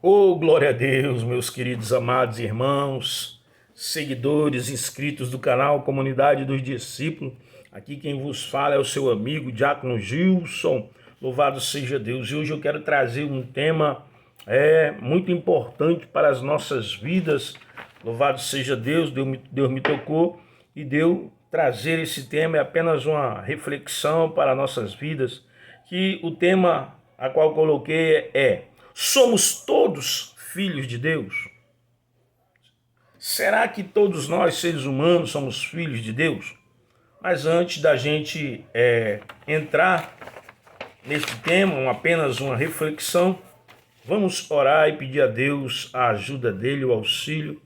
Oh, glória a Deus, meus queridos amados irmãos, seguidores, inscritos do canal Comunidade dos Discípulos. Aqui quem vos fala é o seu amigo Diácono Gilson. Louvado seja Deus. E hoje eu quero trazer um tema muito importante para as nossas vidas. Louvado seja Deus, Deus me tocou e deu trazer esse tema. É apenas uma reflexão para nossas vidas, que o tema a qual coloquei é: somos todos filhos de Deus? Será que todos nós, seres humanos, somos filhos de Deus? Mas antes da gente entrar neste tema, apenas uma reflexão, vamos orar e pedir a Deus a ajuda dele, o auxílio,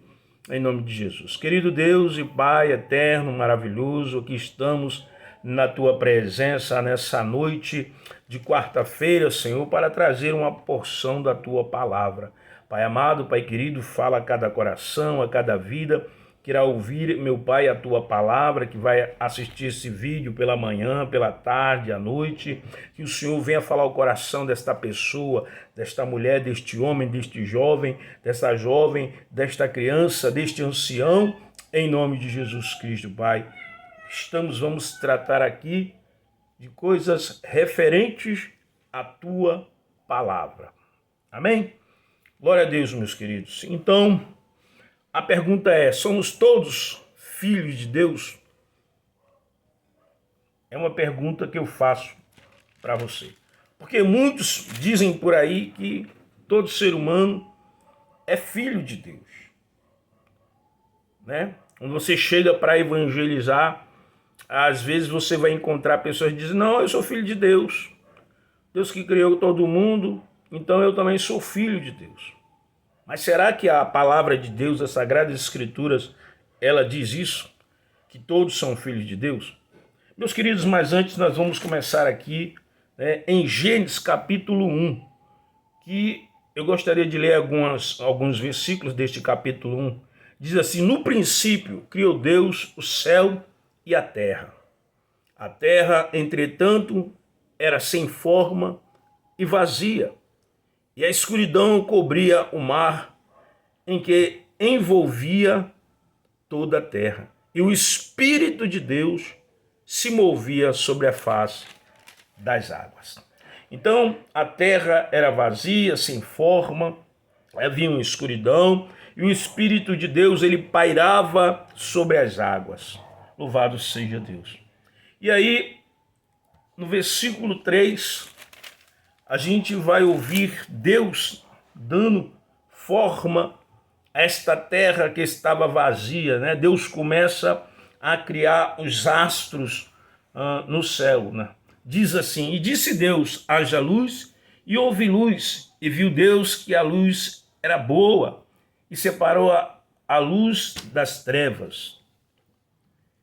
em nome de Jesus. Querido Deus e Pai eterno, maravilhoso, aqui estamos na Tua presença nessa noite de quarta-feira, Senhor, para trazer uma porção da Tua palavra. Pai amado, Pai querido, fala a cada coração, a cada vida que irá ouvir, meu Pai, a Tua palavra, que vai assistir esse vídeo pela manhã, pela tarde, à noite, que o Senhor venha falar o coração desta pessoa, desta mulher, deste homem, deste jovem, desta jovem, desta criança, deste ancião, em nome de Jesus Cristo, Pai. Vamos tratar aqui de coisas referentes à Tua palavra. Amém? Glória a Deus, meus queridos. Então, a pergunta é: somos todos filhos de Deus? É uma pergunta que eu faço para você. Porque muitos dizem por aí que todo ser humano é filho de Deus, né? Quando você chega para evangelizar, às vezes você vai encontrar pessoas que dizem: não, eu sou filho de Deus. Deus que criou todo mundo, então eu também sou filho de Deus. Mas será que a palavra de Deus, as Sagradas Escrituras, ela diz isso? Que todos são filhos de Deus? Meus queridos, mas antes nós vamos começar aqui em Gênesis capítulo 1, que eu gostaria de ler alguns versículos deste capítulo 1. Diz assim: no princípio criou Deus o céu e a terra. A terra, entretanto, era sem forma e vazia, e a escuridão cobria o mar em que envolvia toda a terra. E o Espírito de Deus se movia sobre a face das águas. Então, a terra era vazia, sem forma, havia uma escuridão, e o Espírito de Deus, ele pairava sobre as águas. Louvado seja Deus. E aí, no versículo 3, a gente vai ouvir Deus dando forma a esta terra que estava vazia, né? Deus começa a criar os astros no céu, né? Diz assim: e disse Deus, haja luz, e houve luz, e viu Deus que a luz era boa, e separou a luz das trevas.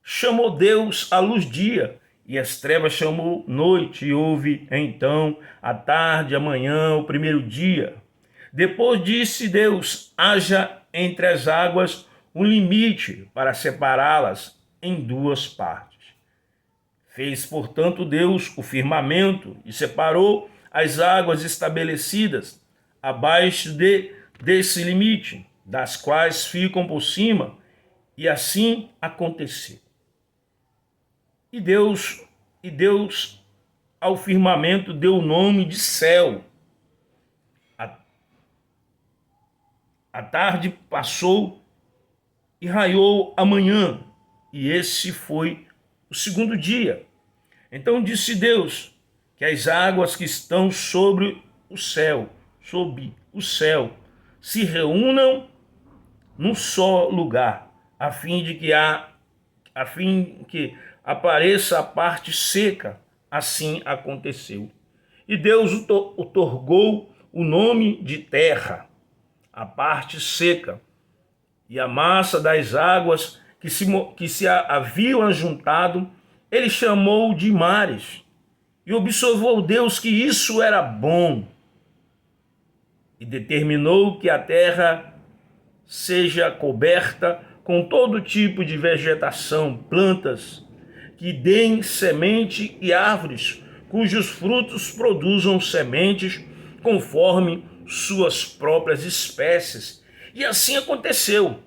Chamou Deus a luz dia, e as trevas chamou noite, e houve então a tarde, a manhã, o primeiro dia. Depois disse Deus: haja entre as águas um limite para separá-las em duas partes. Fez, portanto, Deus o firmamento e separou as águas estabelecidas abaixo desse limite, das quais ficam por cima, e assim aconteceu. E Deus ao firmamento deu o nome de céu. A tarde passou e raiou a manhã, e esse foi o segundo dia. Então disse Deus que as águas que estão sob o céu, se reúnam num só lugar, a fim que apareça a parte seca. Assim aconteceu. E Deus otorgou o nome de terra, a parte seca, e a massa das águas que se haviam ajuntado, ele chamou de mares. E observou Deus que isso era bom, e determinou que a terra seja coberta com todo tipo de vegetação, plantas que deem semente e árvores cujos frutos produzam sementes conforme suas próprias espécies. E assim aconteceu.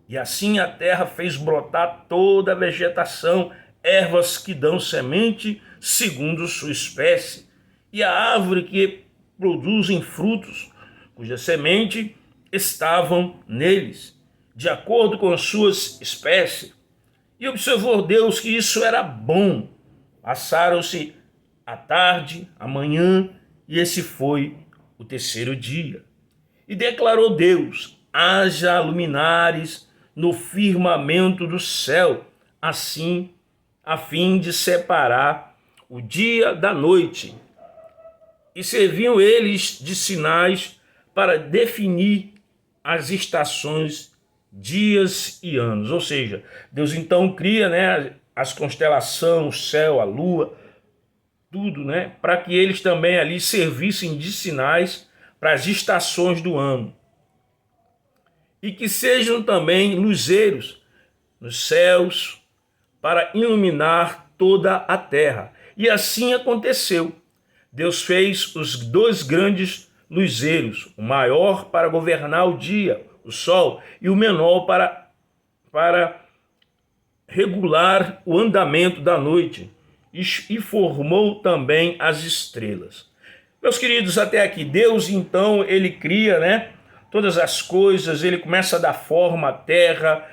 E assim a terra fez brotar toda a vegetação, ervas que dão semente segundo sua espécie, e a árvore que produzem frutos, cuja semente estavam neles, de acordo com as suas espécies. E observou Deus que isso era bom. Passaram-se a tarde, a manhã, e esse foi o terceiro dia. E declarou Deus: haja luminares no firmamento do céu, assim, a fim de separar o dia da noite. E serviam eles de sinais para definir as estações, dias e anos. Ou seja, Deus então cria, as constelações, o céu, a lua, tudo, para que eles também ali servissem de sinais para as estações do ano. E que sejam também luzeiros nos céus para iluminar toda a terra. E assim aconteceu. Deus fez os dois grandes luzeiros, o maior para governar o dia, o sol, e o menor para regular o andamento da noite, e formou também as estrelas. Meus queridos, até aqui, Deus então, ele cria, todas as coisas, ele começa a dar forma à terra,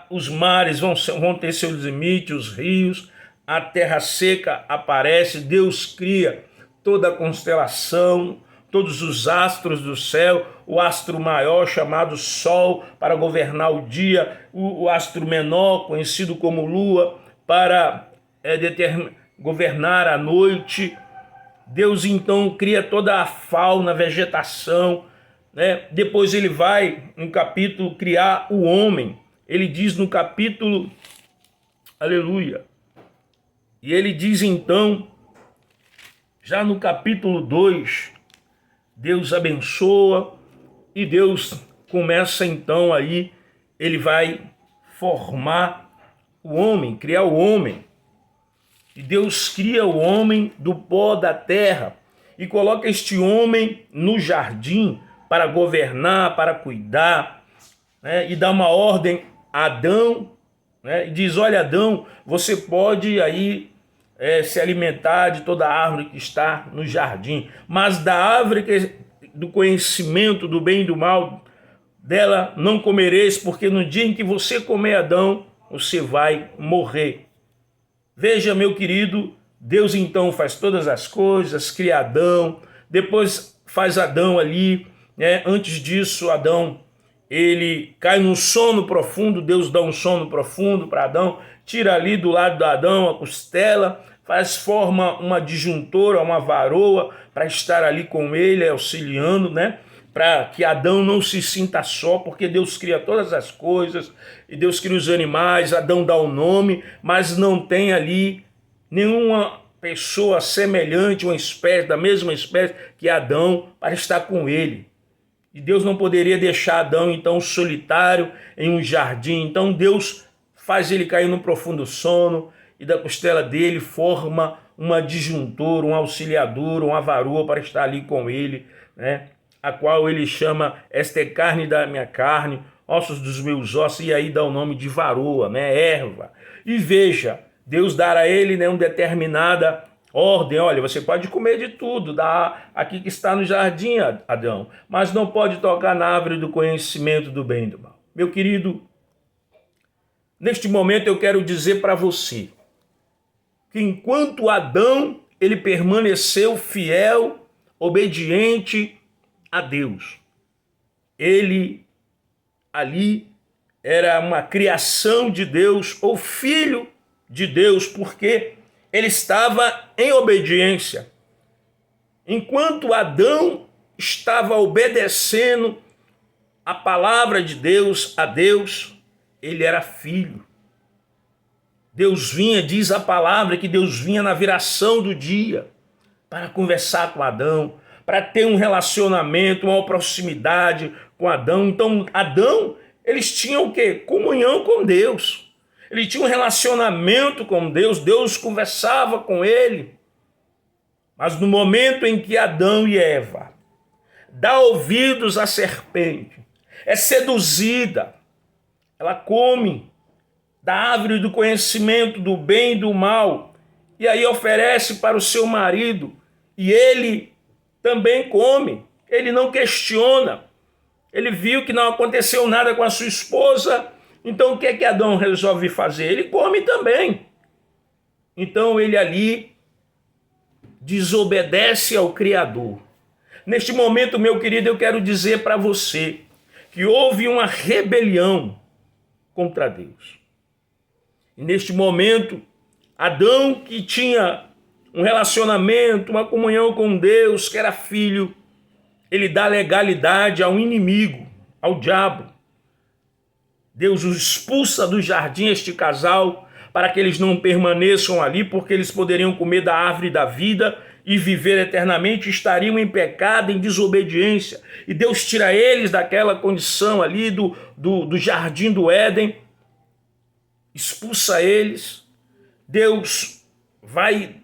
os mares vão ter seus limites, os rios, a terra seca aparece, Deus cria toda a constelação, todos os astros do céu, o astro maior chamado Sol para governar o dia, o astro menor conhecido como Lua para governar a noite. Deus então cria toda a fauna, a vegetação, Depois ele vai no capítulo criar o homem. Ele diz no capítulo, aleluia, e ele diz então, já no capítulo 2, Deus abençoa e Deus começa então aí, ele vai formar o homem, criar o homem. E Deus cria o homem do pó da terra e coloca este homem no jardim para governar, para cuidar, e dá uma ordem a Adão, e diz: olha, Adão, você pode aí se alimentar de toda a árvore que está no jardim, mas da árvore do conhecimento do bem e do mal, dela não comereis, porque no dia em que você comer, Adão, você vai morrer. Veja, meu querido, Deus então faz todas as coisas, cria Adão, depois faz Adão ali, antes disso, Adão, ele cai num sono profundo, Deus dá um sono profundo para Adão, tira ali do lado de Adão a costela, forma uma disjuntora, uma varoa, para estar ali com ele, auxiliando, para que Adão não se sinta só, porque Deus cria todas as coisas, e Deus cria os animais, Adão dá o nome, mas não tem ali nenhuma pessoa semelhante, uma espécie, da mesma espécie que Adão, para estar com ele. E Deus não poderia deixar Adão, então, solitário em um jardim. Então Deus faz ele cair num profundo sono, e da costela dele forma uma disjuntora, um auxiliador, uma varoa para estar ali com ele, a qual ele chama: esta é carne da minha carne, ossos dos meus ossos, e aí dá o nome de varoa, erva. E veja, Deus dá a ele uma determinada ordem: olha, você pode comer de tudo, aqui que está no jardim, Adão, mas não pode tocar na árvore do conhecimento do bem e do mal. Meu querido, neste momento eu quero dizer para você que enquanto Adão, ele permaneceu fiel, obediente a Deus, ele ali era uma criação de Deus, ou filho de Deus, porque ele estava em obediência. Enquanto Adão estava obedecendo a palavra de Deus, a Deus, ele era filho. Deus vinha, diz a palavra, que Deus vinha na viração do dia para conversar com Adão, para ter um relacionamento, uma proximidade com Adão. Então, Adão, eles tinham o quê? Comunhão com Deus. Ele tinha um relacionamento com Deus, Deus conversava com ele. Mas no momento em que Adão e Eva dá ouvidos à serpente, é seduzida, ela come da árvore do conhecimento do bem e do mal, e aí oferece para o seu marido, e ele também come, ele não questiona, ele viu que não aconteceu nada com a sua esposa, então o que é que Adão resolve fazer? Ele come também. Então ele ali desobedece ao Criador. Neste momento, meu querido, eu quero dizer para você que houve uma rebelião contra Deus. E neste momento, Adão, que tinha um relacionamento, uma comunhão com Deus, que era filho, ele dá legalidade ao inimigo, ao diabo. Deus os expulsa do jardim, este casal, para que eles não permaneçam ali, porque eles poderiam comer da árvore da vida e viver eternamente, estariam em pecado, em desobediência. E Deus tira eles daquela condição ali do jardim do Éden, expulsa eles. Deus vai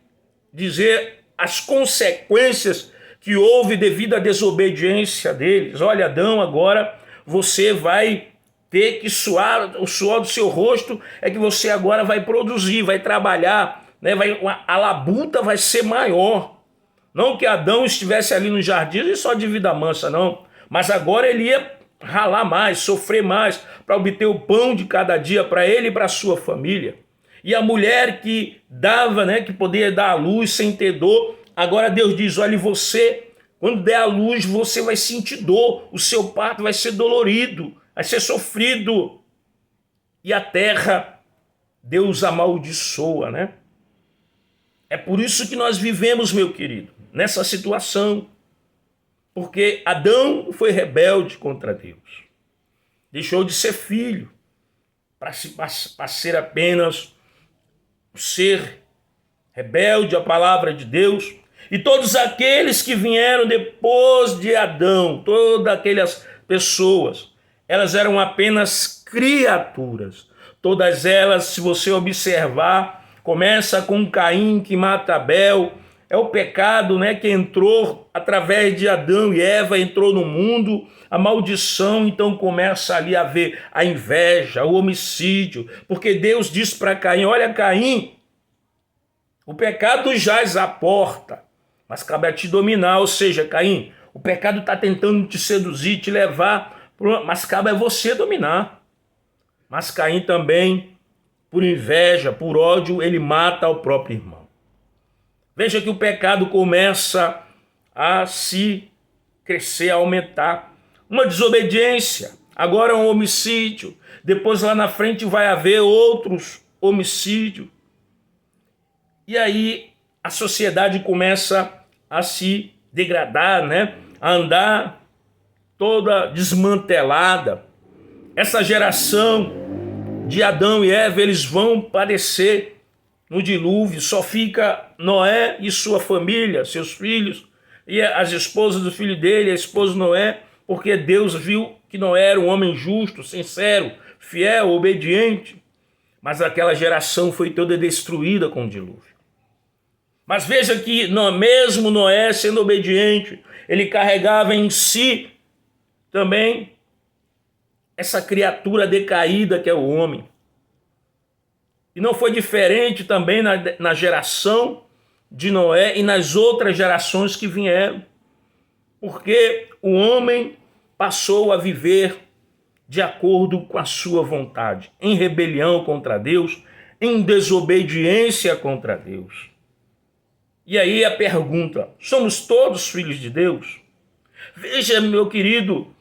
dizer as consequências que houve devido à desobediência deles. Olha, Adão, agora você vai ter que suar, o suor do seu rosto é que você agora vai produzir, vai trabalhar, né? A labuta vai ser maior. Não que Adão estivesse ali no jardim e só de vida mansa, não. Mas agora ele ia ralar mais, sofrer mais, para obter o pão de cada dia para ele e para a sua família. E a mulher que dava, né, que poderia dar à luz sem ter dor, agora Deus diz, olha, você, quando der à luz, você vai sentir dor, o seu parto vai ser dolorido, vai ser sofrido. E a terra, Deus amaldiçoa, né? É por isso que nós vivemos, meu querido, nessa situação. Porque Adão foi rebelde contra Deus. Deixou de ser filho para ser apenas ser rebelde à palavra de Deus. E todos aqueles que vieram depois de Adão, todas aquelas pessoas, elas eram apenas criaturas. Todas elas, se você observar, começa com Caim que mata Abel. É o pecado, né, que entrou através de Adão e Eva, entrou no mundo. A maldição, então, começa ali a haver a inveja, o homicídio. Porque Deus diz para Caim, olha, Caim, o pecado jaz à porta, mas cabe a te dominar. Ou seja, Caim, o pecado está tentando te seduzir, te levar, mas cabe a você dominar. Mas Caim também, por inveja, por ódio, ele mata o próprio irmão. Veja que o pecado começa a se crescer, a aumentar. Uma desobediência, agora um homicídio, depois lá na frente vai haver outros homicídios. E aí a sociedade começa a se degradar, né? A andar toda desmantelada. Essa geração de Adão e Eva, eles vão padecer no dilúvio, só fica Noé e sua família, seus filhos, e as esposas do filho dele, a esposa de Noé, porque Deus viu que Noé era um homem justo, sincero, fiel, obediente, mas aquela geração foi toda destruída com o dilúvio. Mas veja que mesmo Noé sendo obediente, ele carregava em si também essa criatura decaída que é o homem. E não foi diferente também na geração de Noé e nas outras gerações que vieram. Porque o homem passou a viver de acordo com a sua vontade, em rebelião contra Deus, em desobediência contra Deus. E aí a pergunta, somos todos filhos de Deus? Veja, meu querido,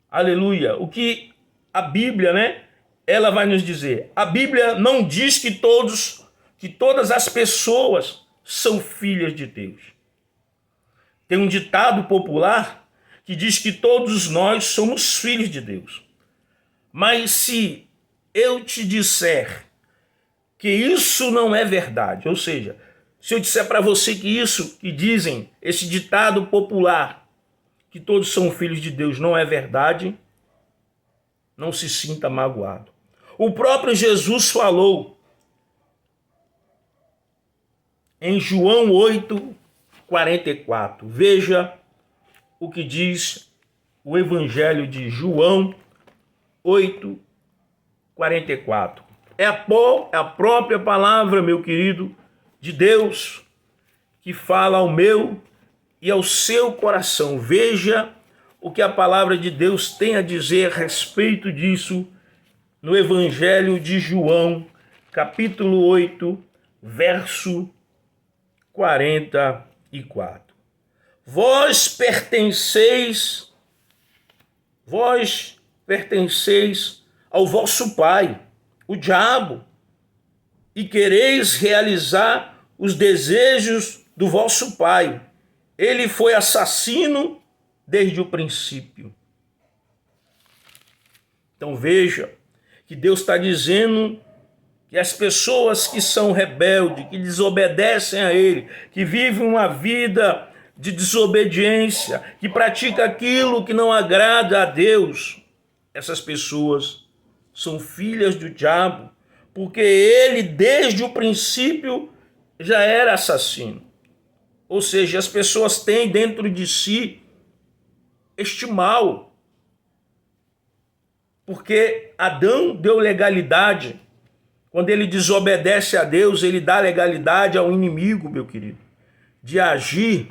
aleluia, o que a Bíblia, né? Ela vai nos dizer, a Bíblia não diz que todas as pessoas são filhas de Deus. Tem um ditado popular que diz que todos nós somos filhos de Deus. Mas se eu te disser que isso não é verdade, ou seja, se eu disser para você que isso que dizem, esse ditado popular, que todos são filhos de Deus, não é verdade, não se sinta magoado. O próprio Jesus falou em João 8:44. Veja o que diz o Evangelho de João 8:44. É a própria palavra, meu querido, de Deus, que fala ao meu e ao seu coração. Veja o que a palavra de Deus tem a dizer a respeito disso no Evangelho de João, capítulo 8, verso 44. Vós pertenceis ao vosso pai, o diabo, e quereis realizar os desejos do vosso pai. Ele foi assassino desde o princípio. Então veja que Deus está dizendo que as pessoas que são rebeldes, que desobedecem a Ele, que vivem uma vida de desobediência, que pratica aquilo que não agrada a Deus, essas pessoas são filhas do diabo, porque ele, desde o princípio, já era assassino. Ou seja, as pessoas têm dentro de si este mal, porque Adão deu legalidade. Quando ele desobedece a Deus, ele dá legalidade ao inimigo, meu querido, de agir,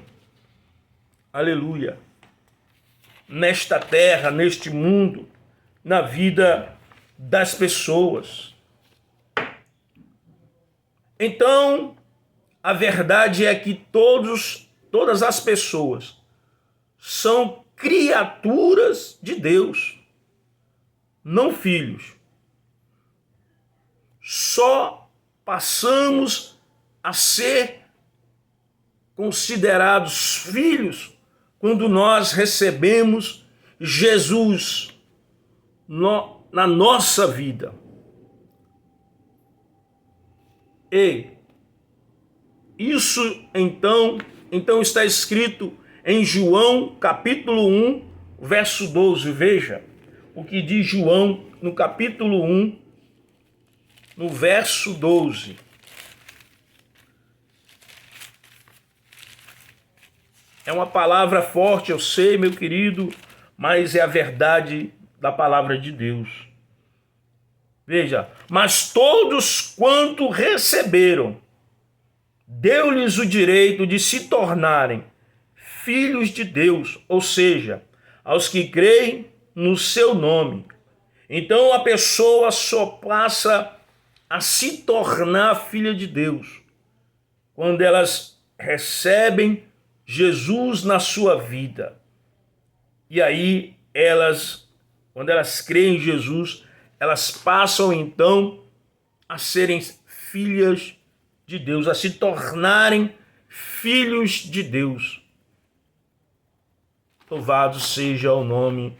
aleluia, nesta terra, neste mundo, na vida das pessoas. Então, a verdade é que todas as pessoas são criaturas de Deus, não filhos. Só passamos a ser considerados filhos quando nós recebemos Jesus na nossa vida. E isso então está escrito em João capítulo 1, verso 12. Veja o que diz João no capítulo 1, no verso 12. É uma palavra forte, eu sei, meu querido, mas é a verdade da palavra de Deus. Veja, mas todos quanto receberam, deu-lhes o direito de se tornarem filhos de Deus, ou seja, aos que creem no seu nome. Então a pessoa só passa a se tornar filha de Deus quando elas recebem Jesus na sua vida. E aí quando elas creem em Jesus, elas passam então a serem filhas de Deus, a se tornarem filhos de Deus. Louvado seja o nome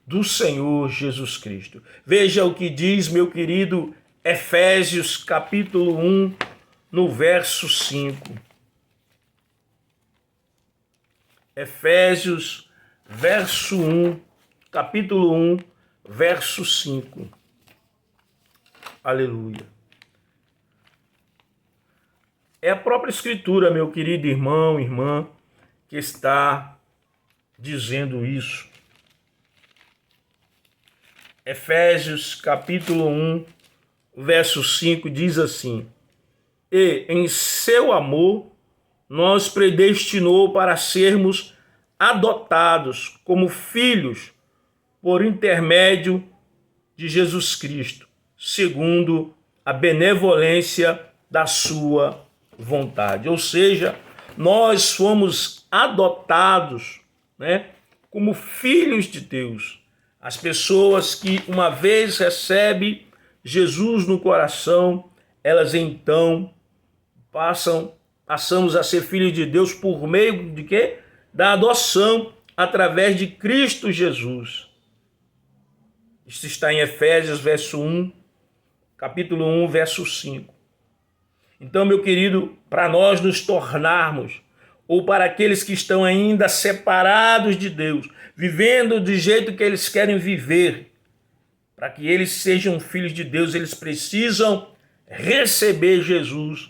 do Senhor Jesus Cristo. Veja o que diz, meu querido, Efésios capítulo 1, no verso 5. Efésios, verso 1, capítulo 1, verso 5. Aleluia. É a própria Escritura, meu querido irmão, irmã, que está dizendo isso. Efésios, capítulo 1, verso 5, diz assim: E em seu amor nos predestinou para sermos adotados como filhos por intermédio de Jesus Cristo, segundo a benevolência da sua vontade. Ou seja, nós fomos adotados, como filhos de Deus. As pessoas que uma vez recebem Jesus no coração, elas então passamos a ser filhos de Deus por meio de quê? Da adoção através de Cristo Jesus. Isso está em Efésios, verso 1, capítulo 1, verso 5. Então, meu querido, para nós nos tornarmos, ou para aqueles que estão ainda separados de Deus, vivendo do jeito que eles querem viver, para que eles sejam filhos de Deus, eles precisam receber Jesus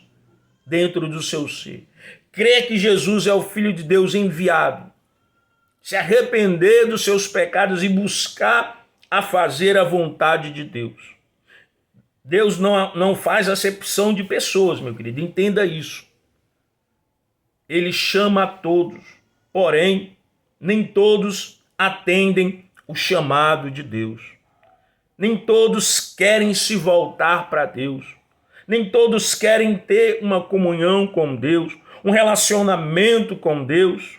dentro do seu ser. Crer que Jesus é o Filho de Deus enviado, se arrepender dos seus pecados e buscar a fazer a vontade de Deus. Deus não faz acepção de pessoas, meu querido, entenda isso. Ele chama a todos, porém, nem todos atendem o chamado de Deus. Nem todos querem se voltar para Deus. Nem todos querem ter uma comunhão com Deus, um relacionamento com Deus.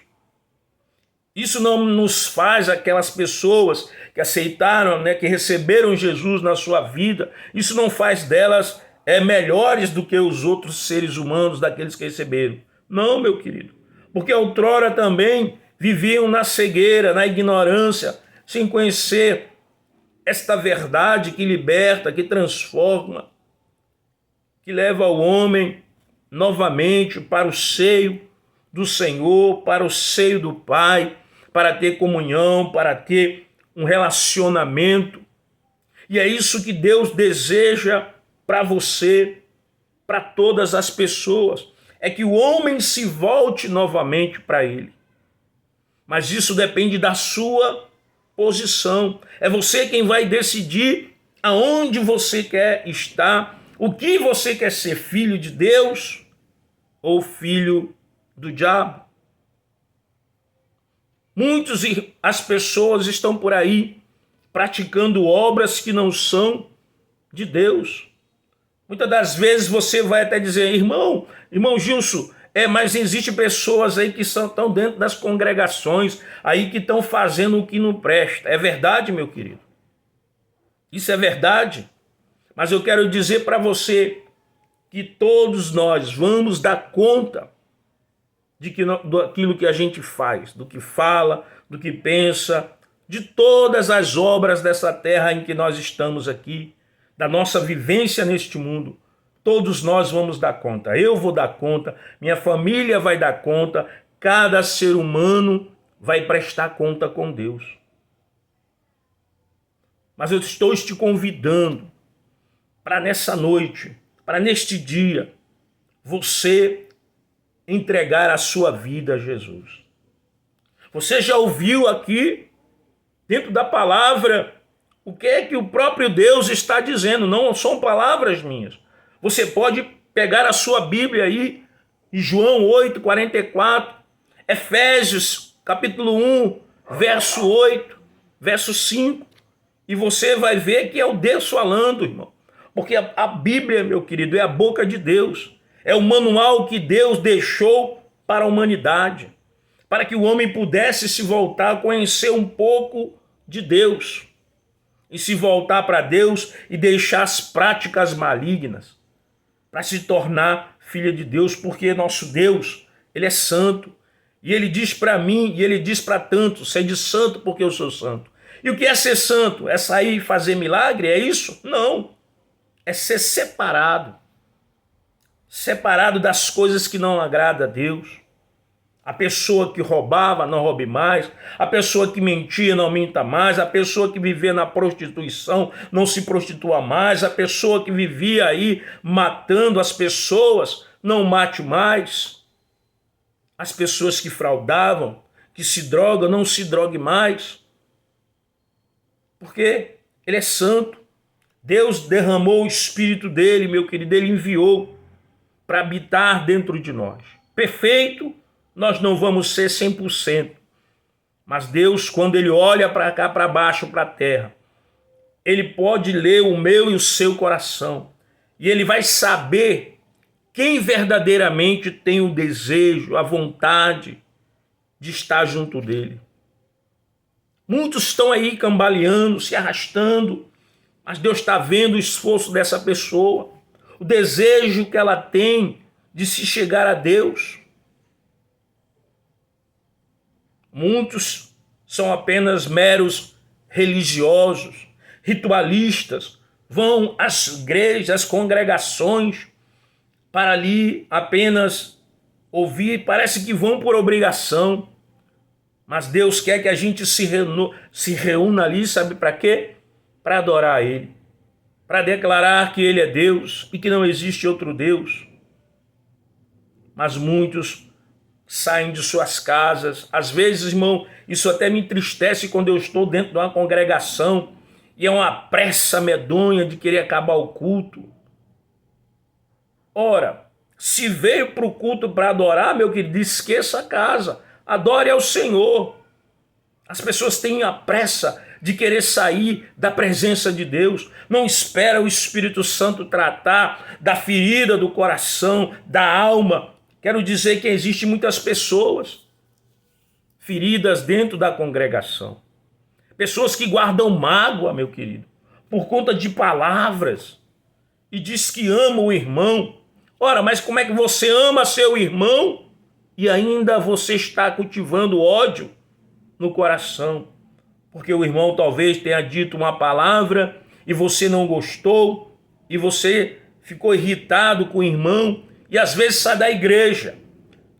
Isso não nos faz aquelas pessoas que aceitaram, que receberam Jesus na sua vida, isso não faz delas melhores do que os outros seres humanos, daqueles que receberam. Não, meu querido, porque outrora também viviam na cegueira, na ignorância, sem conhecer esta verdade que liberta, que transforma, que leva o homem novamente para o seio do Senhor, para o seio do Pai, para ter comunhão, para ter um relacionamento. E é isso que Deus deseja para você, para todas as pessoas. É que o homem se volte novamente para Ele. Mas isso depende da sua posição. É você quem vai decidir aonde você quer estar, o que você quer ser, filho de Deus ou filho do diabo. As pessoas estão por aí praticando obras que não são de Deus. Muitas das vezes você vai até dizer, irmão Gilson, mas existem pessoas aí que estão dentro das congregações, aí que estão fazendo o que não presta. É verdade, meu querido. Isso é verdade. Mas eu quero dizer para você que todos nós vamos dar conta daquilo que a gente faz, do que fala, do que pensa, de todas as obras dessa terra em que nós estamos aqui, da nossa vivência neste mundo. Todos nós vamos dar conta. Eu vou dar conta, minha família vai dar conta, cada ser humano vai prestar conta com Deus. Mas eu estou te convidando para nessa noite, para neste dia, você entregar a sua vida a Jesus. Você já ouviu aqui, dentro da palavra, o que é que o próprio Deus está dizendo? Não são palavras minhas. Você pode pegar a sua Bíblia aí, em João 8:44, Efésios capítulo 1, verso 8, verso 5, e você vai ver que é o Deus falando, irmão. Porque a Bíblia, meu querido, é a boca de Deus. É o manual que Deus deixou para a humanidade, para que o homem pudesse se voltar a conhecer um pouco de Deus e se voltar para Deus e deixar as práticas malignas para se tornar filha de Deus, porque nosso Deus, Ele é santo. E Ele diz para mim, e Ele diz para tantos, sede santo porque eu sou santo. E o que é ser santo? É sair e fazer milagre? É isso? Não. É ser separado. Separado das coisas que não agradam a Deus. A pessoa que roubava, não roube mais. A pessoa que mentia, não minta mais. A pessoa que vivia na prostituição, não se prostitua mais. A pessoa que vivia aí matando as pessoas, não mate mais. As pessoas que fraudavam, que se drogam, não se drogue mais. Porque Ele é santo. Deus derramou o Espírito dele, meu querido, Ele enviou para habitar dentro de nós. Perfeito, nós não vamos ser 100%. Mas Deus, quando Ele olha para cá, para baixo, para a terra, Ele pode ler o meu e o seu coração. E Ele vai saber quem verdadeiramente tem o desejo, a vontade de estar junto dEle. Muitos estão aí cambaleando, se arrastando, mas Deus está vendo o esforço dessa pessoa, o desejo que ela tem de se chegar a Deus. Muitos são apenas meros religiosos, ritualistas, vão às igrejas, às congregações, para ali apenas ouvir, parece que vão por obrigação, mas Deus quer que a gente se reúna ali, sabe para quê? Para adorar a Ele, para declarar que Ele é Deus e que não existe outro Deus. Mas muitos saem de suas casas. Às vezes, irmão, isso até me entristece quando eu estou dentro de uma congregação e é uma pressa medonha de querer acabar o culto. Ora, se veio para o culto para adorar, meu querido, esqueça a casa. Adore ao Senhor. As pessoas têm a pressa de querer sair da presença de Deus. Não espera o Espírito Santo tratar da ferida do coração, da alma. Quero dizer que existem muitas pessoas feridas dentro da congregação. Pessoas que guardam mágoa, meu querido, por conta de palavras. E diz que ama o irmão. Ora, mas como é que você ama seu irmão e ainda você está cultivando ódio no coração? Porque o irmão talvez tenha dito uma palavra e você não gostou e você ficou irritado com o irmão e às vezes sai da igreja.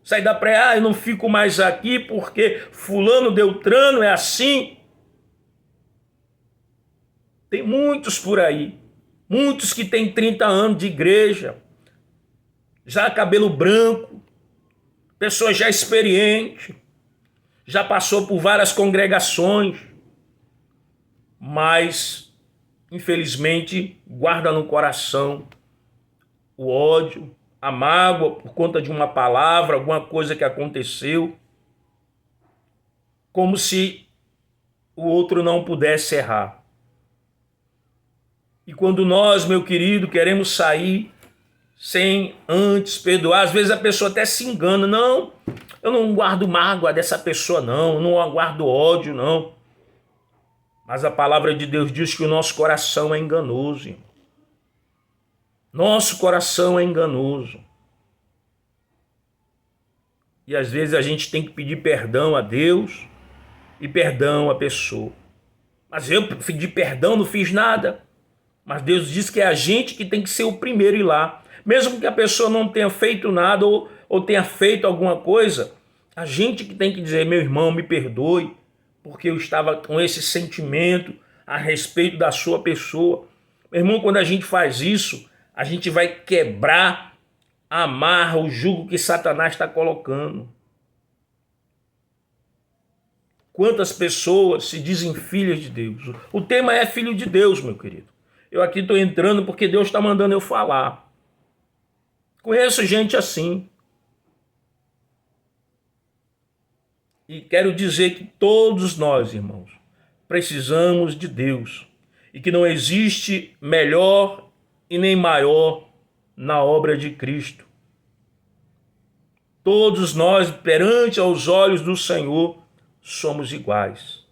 Sai da praia, eu não fico mais aqui porque fulano Beltrano é assim. Tem muitos por aí, muitos que têm 30 anos de igreja, já cabelo branco, pessoa já experiente, já passou por várias congregações, mas, infelizmente, guarda no coração o ódio, a mágoa por conta de uma palavra, alguma coisa que aconteceu, como se o outro não pudesse errar. E quando nós, meu querido, queremos sair sem antes perdoar, às vezes a pessoa até se engana. Não, eu não guardo mágoa dessa pessoa, não. Eu não guardo ódio, não. Mas a palavra de Deus diz que o nosso coração é enganoso, irmão. Nosso coração é enganoso. E às vezes a gente tem que pedir perdão a Deus e perdão à pessoa. Mas eu pedi perdão, não fiz nada. Mas Deus diz que é a gente que tem que ser o primeiro a ir lá. Mesmo que a pessoa não tenha feito nada ou tenha feito alguma coisa, a gente que tem que dizer, meu irmão, me perdoe, porque eu estava com esse sentimento a respeito da sua pessoa. Meu irmão, quando a gente faz isso, a gente vai quebrar a amarra, o jugo que Satanás está colocando. Quantas pessoas se dizem filhas de Deus? O tema é filho de Deus, meu querido. Eu aqui estou entrando porque Deus está mandando eu falar. Conheço gente assim. E quero dizer que todos nós, irmãos, precisamos de Deus. E que não existe melhor e nem maior na obra de Cristo. Todos nós, perante aos olhos do Senhor, somos iguais.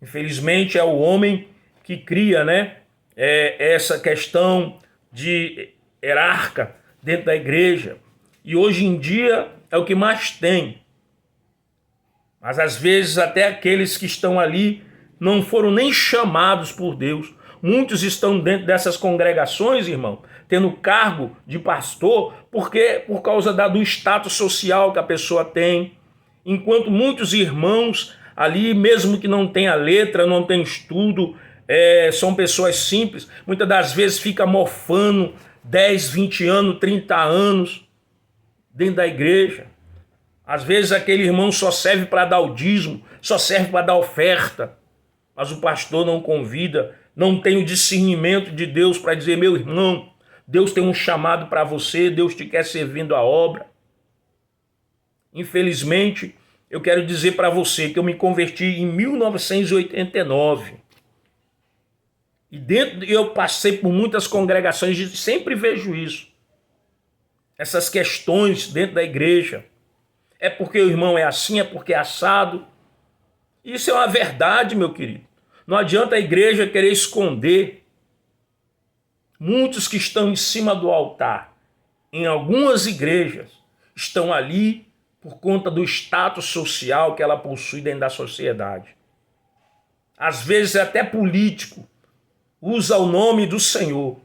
Infelizmente é o homem que cria, essa questão de hierarca dentro da igreja. E hoje em dia é o que mais tem. Mas às vezes até aqueles que estão ali não foram nem chamados por Deus. Muitos estão dentro dessas congregações, irmão, tendo cargo de pastor, porque por causa do status social que a pessoa tem. Enquanto muitos irmãos ali, mesmo que não tenha letra, não tenha estudo, são pessoas simples, muitas das vezes fica mofando 10, 20 anos, 30 anos dentro da igreja. Às vezes aquele irmão só serve para dar o dízimo, só serve para dar oferta, mas o pastor não convida, não tem o discernimento de Deus para dizer, meu irmão, Deus tem um chamado para você, Deus te quer servindo a obra. Infelizmente, eu quero dizer para você que eu me converti em 1989. E eu passei por muitas congregações e sempre vejo isso. Essas questões dentro da igreja. É porque o irmão é assim, é porque é assado. Isso é uma verdade, meu querido. Não adianta a igreja querer esconder. Muitos que estão em cima do altar, em algumas igrejas, estão ali por conta do status social que ela possui dentro da sociedade. Às vezes até político usa o nome do Senhor,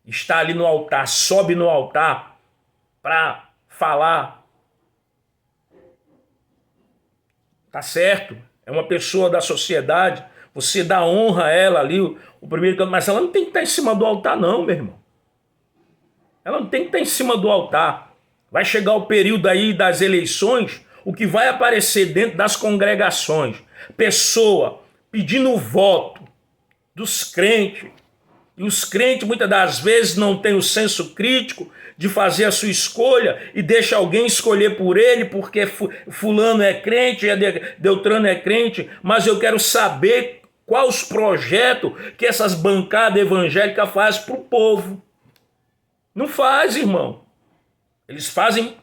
está ali no altar, sobe no altar para falar. Tá certo? É uma pessoa da sociedade, você dá honra a ela ali, o primeiro canto, mas ela não tem que estar em cima do altar não, meu irmão. Ela não tem que estar em cima do altar. Vai chegar o período aí das eleições, o que vai aparecer dentro das congregações? Pessoa pedindo voto dos crentes. E os crentes muitas das vezes não têm o senso crítico de fazer a sua escolha e deixa alguém escolher por ele porque fulano é crente, Deltrano é crente, mas eu quero saber quais os projetos que essas bancadas evangélicas fazem para o povo. Não faz, irmão. Eles fazem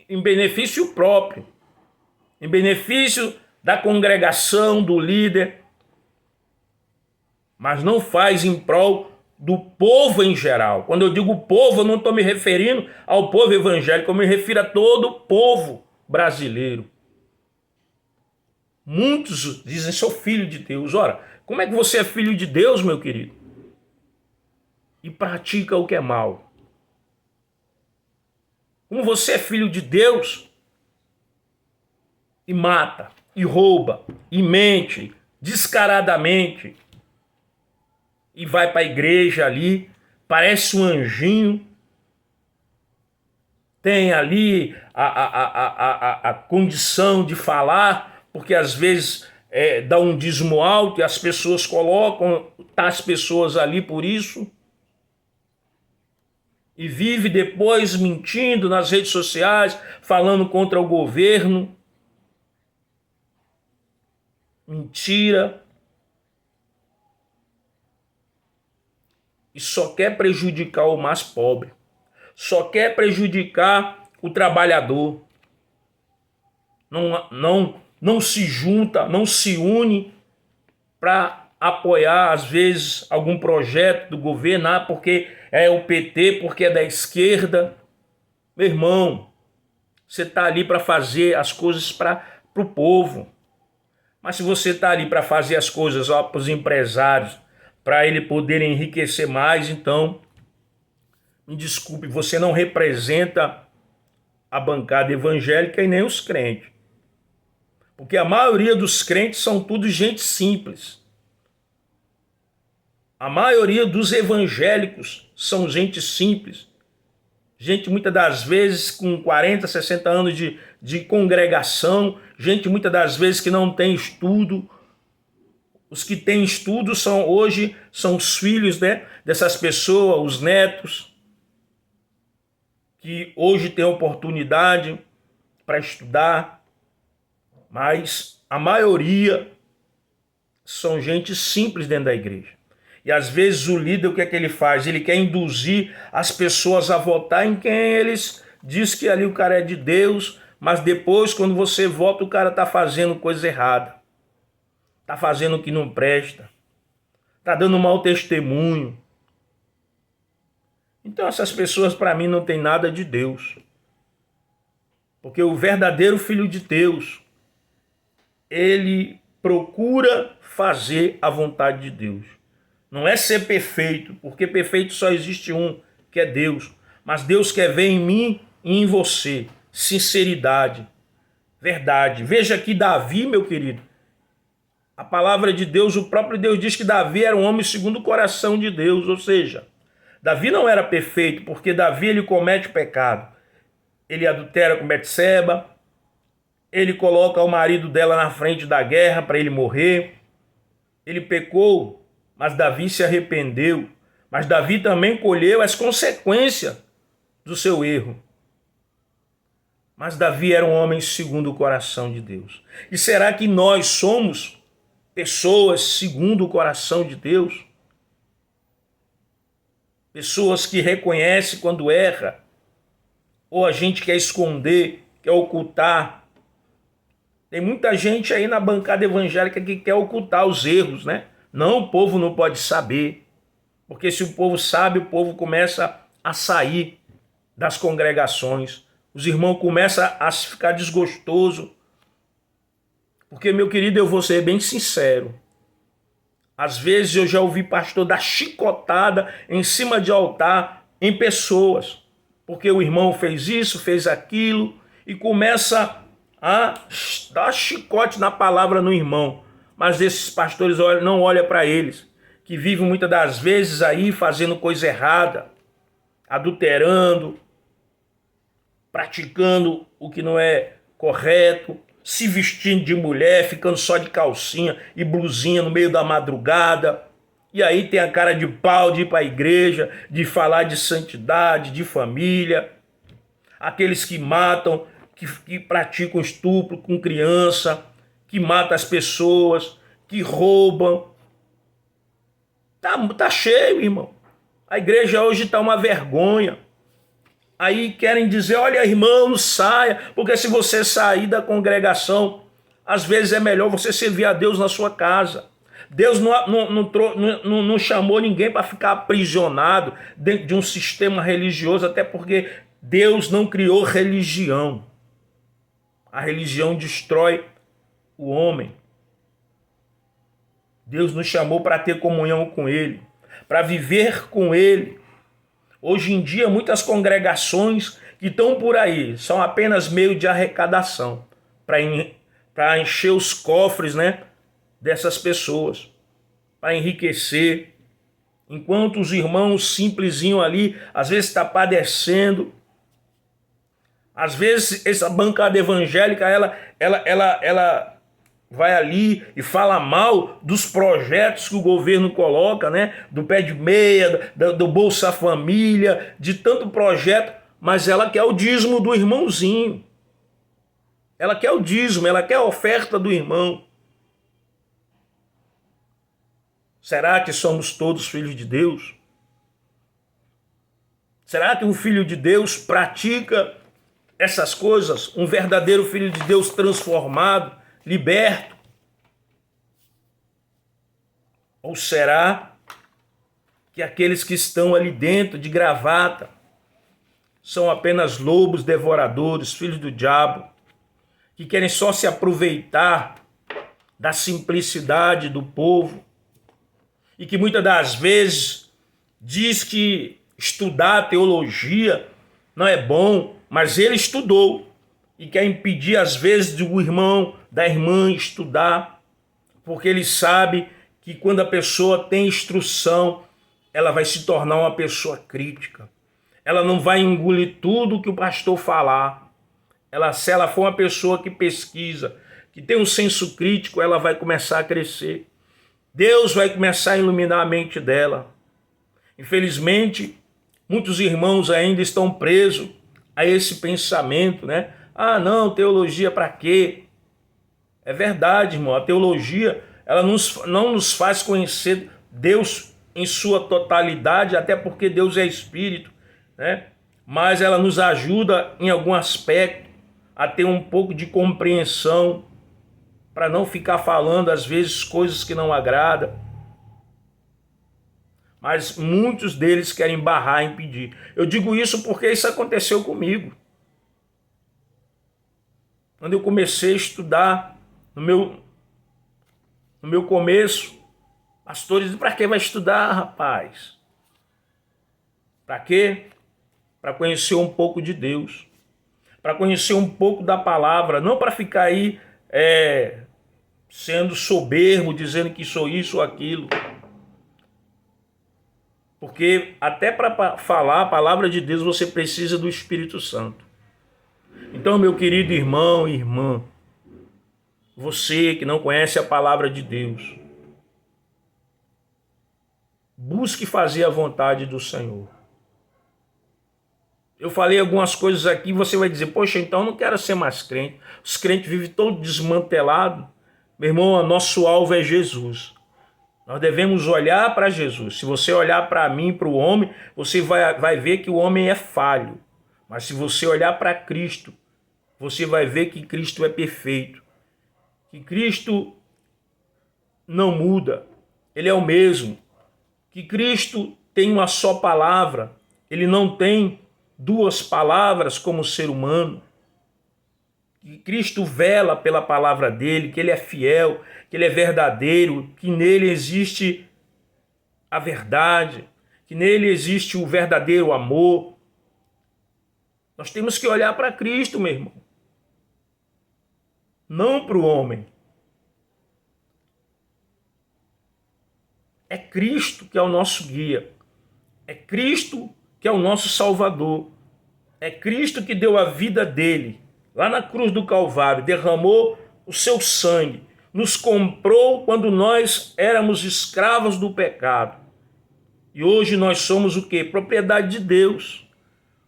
em benefício próprio, em benefício da congregação, do líder, mas não faz em prol do povo em geral. Quando eu digo povo, eu não estou me referindo ao povo evangélico, eu me refiro a todo o povo brasileiro. Muitos dizem, sou filho de Deus. Ora, como é que você é filho de Deus, meu querido? E pratica o que é mal. Como você é filho de Deus e mata, e rouba, e mente descaradamente, e vai para a igreja ali, parece um anjinho, tem ali a condição de falar, porque às vezes dá um dízimo alto e as pessoas colocam tais pessoas ali por isso, e vive depois mentindo nas redes sociais, falando contra o governo. Mentira. E só quer prejudicar o mais pobre. Só quer prejudicar o trabalhador. Não se junta, não se une para apoiar, às vezes, algum projeto do governo, porque é o PT, porque é da esquerda. Meu irmão, você está ali para fazer as coisas para o povo. Mas se você está ali para fazer as coisas para os empresários, para ele poder enriquecer mais, então, me desculpe, você não representa a bancada evangélica e nem os crentes. Porque a maioria dos crentes são tudo gente simples. A maioria dos evangélicos são gente simples. Gente muitas das vezes com 40, 60 anos de congregação. Gente muitas das vezes que não tem estudo. Os que têm estudo hoje são os filhos, né, dessas pessoas, os netos, que hoje têm oportunidade para estudar. Mas a maioria são gente simples dentro da igreja. E às vezes o líder, o que é que ele faz? Ele quer induzir as pessoas a votar em quem eles diz que ali o cara é de Deus, mas depois, quando você vota, o cara está fazendo coisa errada. Está fazendo o que não presta. Está dando mau testemunho. Então essas pessoas, para mim, não tem nada de Deus. Porque o verdadeiro filho de Deus, ele procura fazer a vontade de Deus. Não é ser perfeito, porque perfeito só existe um, que é Deus. Mas Deus quer ver em mim e em você sinceridade, verdade. Veja aqui Davi, meu querido. A palavra de Deus, o próprio Deus diz que Davi era um homem segundo o coração de Deus. Ou seja, Davi não era perfeito, porque Davi ele comete pecado. Ele adultera com Betseba, ele coloca o marido dela na frente da guerra para ele morrer. Ele pecou, mas Davi se arrependeu. Mas Davi também colheu as consequências do seu erro. Mas Davi era um homem segundo o coração de Deus. E será que nós somos pessoas segundo o coração de Deus? Pessoas que reconhecem quando erra? Ou a gente quer esconder, quer ocultar? Tem muita gente aí na bancada evangélica que quer ocultar os erros, né? Não, o povo não pode saber. Porque se o povo sabe, o povo começa a sair das congregações. Os irmãos começam a ficar desgostosos. Porque, meu querido, eu vou ser bem sincero. Às vezes eu já ouvi pastor dar chicotada em cima de altar em pessoas. Porque o irmão fez isso, fez aquilo, e começa a dar chicote na palavra no irmão. Mas esses pastores não olham para eles, que vivem muitas das vezes aí fazendo coisa errada, adulterando, praticando o que não é correto, se vestindo de mulher, ficando só de calcinha e blusinha no meio da madrugada. E aí tem a cara de pau de ir para a igreja, de falar de santidade, de família. Aqueles que matam, que praticam estupro com criança, que matam as pessoas, que roubam. Tá cheio, irmão. A igreja hoje está uma vergonha. Aí querem dizer, olha, irmão, não saia, porque se você sair da congregação, às vezes é melhor você servir a Deus na sua casa. Deus não chamou ninguém para ficar aprisionado dentro de um sistema religioso, até porque Deus não criou religião. A religião destrói o homem. Deus nos chamou para ter comunhão com Ele, para viver com Ele. Hoje em dia, muitas congregações que estão por aí são apenas meio de arrecadação para encher os cofres, né, dessas pessoas, para enriquecer. Enquanto os irmãos simplesinhos ali, às vezes está padecendo. Às vezes essa bancada evangélica, ela vai ali e fala mal dos projetos que o governo coloca, né? Do pé de meia, do Bolsa Família, de tanto projeto, mas ela quer o dízimo do irmãozinho. Ela quer o dízimo, ela quer a oferta do irmão. Será que somos todos filhos de Deus? Será que um filho de Deus pratica essas coisas? Um verdadeiro filho de Deus transformado, liberto? Ou será que aqueles que estão ali dentro de gravata são apenas lobos devoradores, filhos do diabo, que querem só se aproveitar da simplicidade do povo e que muitas das vezes diz que estudar teologia não é bom, mas ele estudou e quer impedir às vezes do irmão, da irmã estudar, porque ele sabe que quando a pessoa tem instrução, ela vai se tornar uma pessoa crítica. Ela não vai engolir tudo que o pastor falar. Se ela for uma pessoa que pesquisa, que tem um senso crítico, ela vai começar a crescer. Deus vai começar a iluminar a mente dela. Infelizmente, muitos irmãos ainda estão presos a esse pensamento, né? Ah, não, teologia para quê? É verdade, irmão. A teologia, ela não nos faz conhecer Deus em sua totalidade, até porque Deus é espírito, né? Mas ela nos ajuda em algum aspecto a ter um pouco de compreensão, para não ficar falando às vezes coisas que não agradam. Mas muitos deles querem barrar, impedir. Eu digo isso porque isso aconteceu comigo. Quando eu comecei a estudar, no meu começo, pastores dizem, para que vai estudar, rapaz? Para quê? Para conhecer um pouco de Deus. Para conhecer um pouco da palavra, não para ficar aí sendo soberbo, dizendo que sou isso ou aquilo. Porque até para falar a palavra de Deus você precisa do Espírito Santo. Então, meu querido irmão e irmã, você que não conhece a palavra de Deus, busque fazer a vontade do Senhor. Eu falei algumas coisas aqui, você vai dizer, poxa, então eu não quero ser mais crente. Os crentes vivem todo desmantelado. Meu irmão, nosso alvo é Jesus. Nós devemos olhar para Jesus. Se você olhar para mim, para o homem, você vai ver que o homem é falho. Mas se você olhar para Cristo, você vai ver que Cristo é perfeito. Que Cristo não muda. Ele é o mesmo. Que Cristo tem uma só palavra. Ele não tem duas palavras como ser humano. Que Cristo vela pela palavra dele, que ele é fiel, que ele é verdadeiro, que nele existe a verdade, que nele existe o verdadeiro amor. Nós temos que olhar para Cristo, meu irmão. Não para o homem. É Cristo que é o nosso guia. É Cristo que é o nosso Salvador. É Cristo que deu a vida dele, lá na cruz do Calvário, derramou o seu sangue, nos comprou quando nós éramos escravos do pecado. E hoje nós somos o quê? Propriedade de Deus,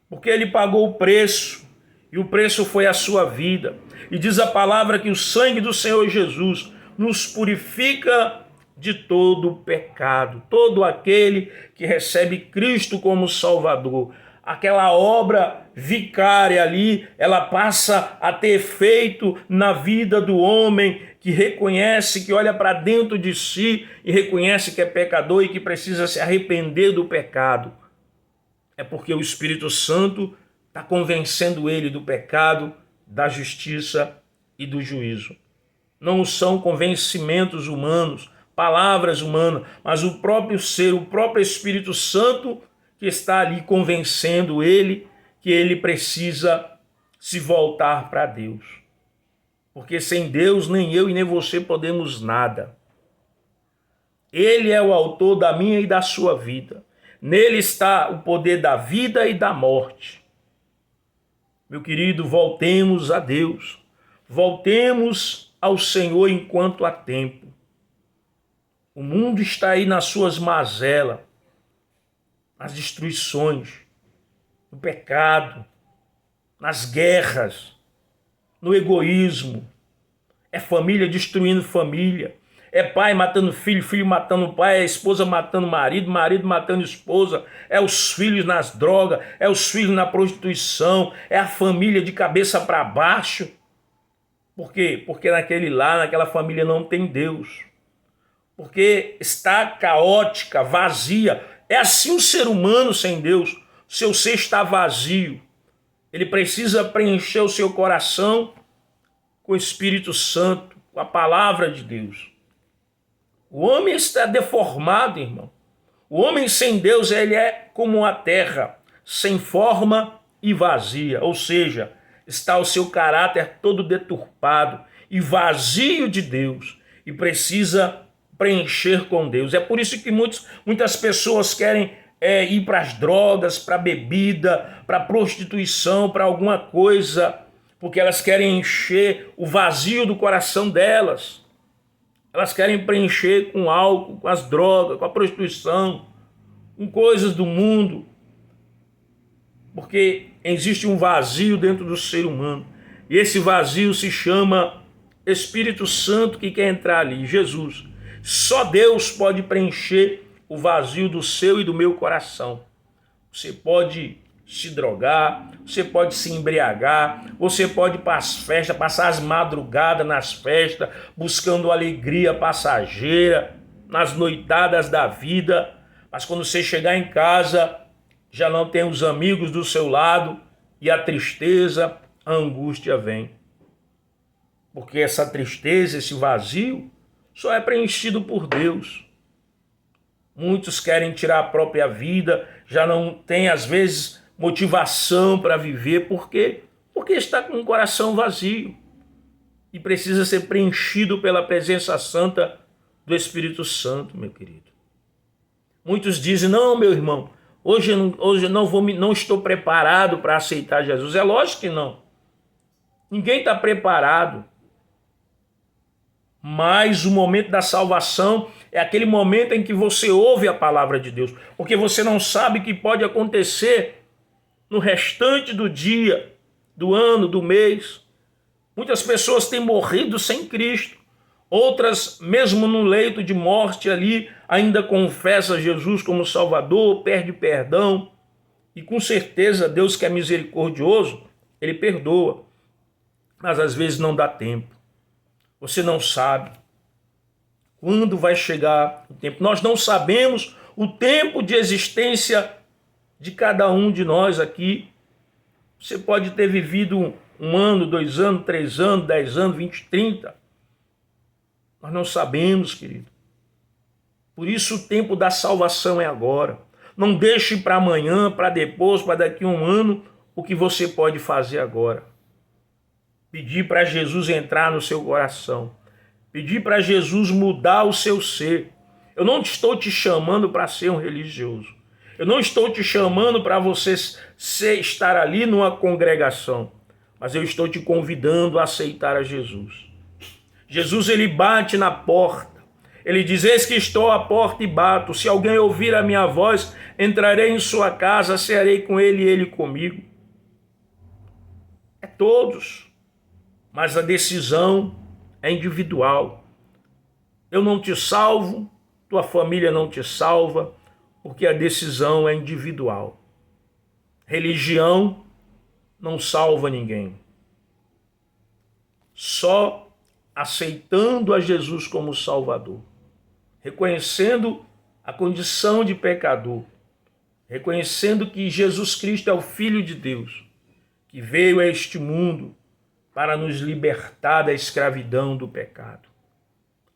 porque ele pagou o preço, e o preço foi a sua vida. E diz a palavra que o sangue do Senhor Jesus nos purifica de todo o pecado. Todo aquele que recebe Cristo como Salvador, aquela obra vicária ali, ela passa a ter efeito na vida do homem que reconhece, que olha para dentro de si e reconhece que é pecador e que precisa se arrepender do pecado. É porque o Espírito Santo está convencendo ele do pecado, da justiça e do juízo. Não são convencimentos humanos, palavras humanas, mas o próprio ser, o próprio Espírito Santo que está ali convencendo ele que ele precisa se voltar para Deus. Porque sem Deus nem eu e nem você podemos nada. Ele é o autor da minha e da sua vida. Nele está o poder da vida e da morte. Meu querido, voltemos a Deus. Voltemos ao Senhor enquanto há tempo. O mundo está aí nas suas mazelas, nas destruições, no pecado, nas guerras, no egoísmo. É família destruindo família. É pai matando filho, filho matando pai, é esposa matando marido, marido matando esposa, é os filhos nas drogas, é os filhos na prostituição, é a família de cabeça para baixo. Por quê? Porque naquela família não tem Deus. Porque está caótica, vazia. É assim o ser humano sem Deus. O seu ser está vazio. Ele precisa preencher o seu coração com o Espírito Santo, com a palavra de Deus. O homem está deformado, irmão. O homem sem Deus, ele é como a terra, sem forma e vazia. Ou seja, está o seu caráter todo deturpado e vazio de Deus. E precisa preencher com Deus. É por isso que muitas pessoas querem ir para as drogas, para a bebida, para a prostituição, para alguma coisa, porque elas querem encher o vazio do coração delas. Elas querem preencher com álcool, com as drogas, com a prostituição, com coisas do mundo. Porque existe um vazio dentro do ser humano. E esse vazio se chama Espírito Santo que quer entrar ali, Jesus. Só Deus pode preencher o vazio do seu e do meu coração. Você pode se drogar, você pode se embriagar, você pode ir para as festas, passar as madrugadas nas festas, buscando alegria passageira, nas noitadas da vida, mas quando você chegar em casa, já não tem os amigos do seu lado e a tristeza, a angústia vem. Porque essa tristeza, esse vazio, só é preenchido por Deus. Muitos querem tirar a própria vida, já não tem às vezes motivação para viver, por quê? Porque está com o coração vazio e precisa ser preenchido pela presença santa do Espírito Santo, meu querido. Muitos dizem, não, meu irmão, hoje eu não estou preparado para aceitar Jesus. É lógico que não. Ninguém está preparado. Mas o momento da salvação é aquele momento em que você ouve a palavra de Deus, porque você não sabe o que pode acontecer no restante do dia, do ano, do mês. Muitas pessoas têm morrido sem Cristo. Outras, mesmo no leito de morte ali, ainda confessam Jesus como Salvador, pede perdão. E com certeza Deus, que é misericordioso, Ele perdoa. Mas às vezes não dá tempo. Você não sabe quando vai chegar o tempo. Nós não sabemos o tempo de existência de cada um de nós aqui. Você pode ter vivido 1 ano, 2 anos, 3 anos, 10 anos, 20, 30. Nós não sabemos, querido. Por isso o tempo da salvação é agora. Não deixe para amanhã, para depois, para daqui a 1 ano, o que você pode fazer agora. Pedir para Jesus entrar no seu coração. Pedir para Jesus mudar o seu ser. Eu não estou te chamando para ser um religioso. Eu não estou te chamando para você estar ali numa congregação, mas eu estou te convidando a aceitar a Jesus. Jesus, ele bate na porta. Ele diz: eis que estou à porta e bato. Se alguém ouvir a minha voz, entrarei em sua casa, cearei com ele e ele comigo. É todos, mas a decisão é individual. Eu não te salvo, tua família não te salva, porque a decisão é individual. Religião não salva ninguém. Só aceitando a Jesus como Salvador, reconhecendo a condição de pecador, reconhecendo que Jesus Cristo é o Filho de Deus, que veio a este mundo para nos libertar da escravidão do pecado.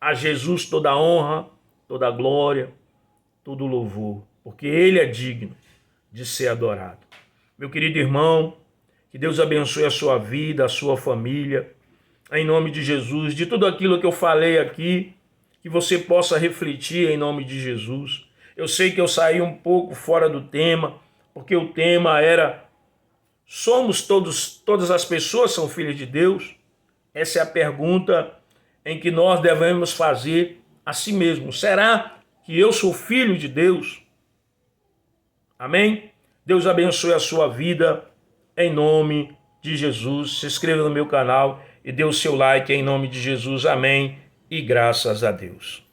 A Jesus toda a honra, toda a glória, todo o louvor, porque Ele é digno de ser adorado. Meu querido irmão, que Deus abençoe a sua vida, a sua família, em nome de Jesus, de tudo aquilo que eu falei aqui, que você possa refletir em nome de Jesus. Eu sei que eu saí um pouco fora do tema, porque o tema era: todas as pessoas são filhas de Deus? Essa é a pergunta em que nós devemos fazer a si mesmo. Será que eu sou filho de Deus? Amém? Deus abençoe a sua vida em nome de Jesus. Se inscreva no meu canal e dê o seu like em nome de Jesus. Amém. E graças a Deus.